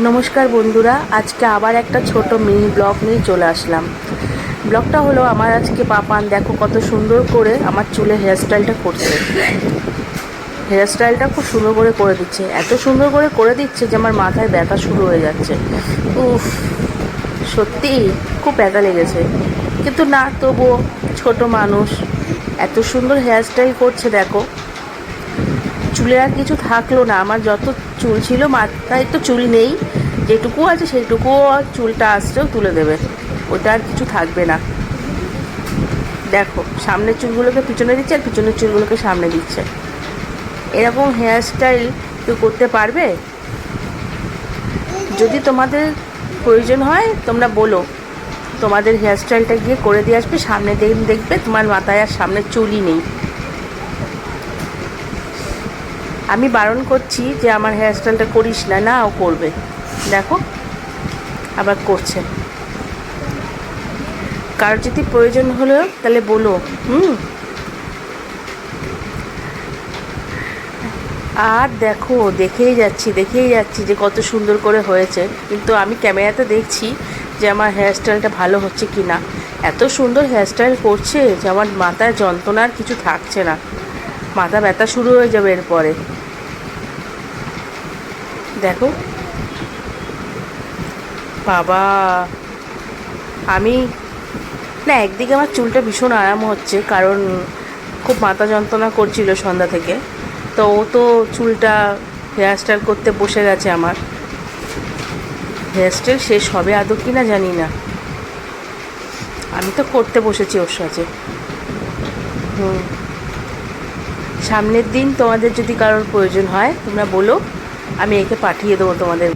নমস্কার বন্ধুরা, আজকে আবার একটা ছোট মিনি ব্লগ নিয়ে চলে আসলাম। ব্লগটা হলো আমার আজকে পাপান দেখো কত সুন্দর করে আমার চুলে হেয়ারস্টাইলটা করছে। হেয়ারস্টাইলটা খুব সুন্দর করে দিচ্ছে, এত সুন্দর করে দিচ্ছে যে আমার মাথায় ব্যথা শুরু হয়ে যাচ্ছে। উফ, সত্যি খুব ব্যথা লেগেছে, কিন্তু না তবুও ছোট মানুষ এত সুন্দর হেয়ারস্টাইল করছে। দেখো চুলে আর কিছু থাকলো না, আমার যত চুল ছিল মাথায় তো চুল নেই, যেটুকু আছে সেইটুকুও চুলটা আসছেও তুলে দেবে, ওটা আর কিছু থাকবে না। দেখো সামনের চুলগুলোকে পিছনে দিচ্ছে আর পিছনের চুলগুলোকে সামনে দিচ্ছে। এরকম হেয়ারস্টাইল কেউ করতে পারবে? যদি তোমাদের প্রয়োজন হয় তোমরা বলো, তোমাদের হেয়ারস্টাইলটা গিয়ে করে দিয়ে আসবে। সামনে দেখবে তোমার মাথায় আর সামনের চুলই নেই। আমি বারণ করছি যে আমার হেয়ারস্টাইলটা করিস না, না ও করবে। দেখো আবার করছে। কারোর যদি প্রয়োজন হলো তাহলে বলো। আর দেখো দেখেই যাচ্ছি যে কত সুন্দর করে হয়েছে, কিন্তু আমি ক্যামেরাতে দেখছি যে আমার হেয়ারস্টাইলটা ভালো হচ্ছে কি না। এত সুন্দর হেয়ারস্টাইল করছে যে আমার মাথায় যন্ত্রণার কিছু থাকছে না, মাথা ব্যথা শুরু হয়ে যাবে এরপরে। দেখো বাবা, আমি না একদিকে আমার চুলটা ভীষণ আরাম হচ্ছে, কারণ খুব মাথা যন্ত্রণা করছিল সন্ধ্যা থেকে। তো ও তো চুলটা হেয়ারস্টাইল করতে বসে গেছে। আমার হেয়ারস্টাইল শেষ হবে আদৌ কি না জানি না, আমি তো করতে বসেছি ওর সাথে। সামনের দিন তোমাদের যদি কারোর প্রয়োজন হয় তোমরা বলো, আমি একে পাঠিয়ে দেবো তোমাদের।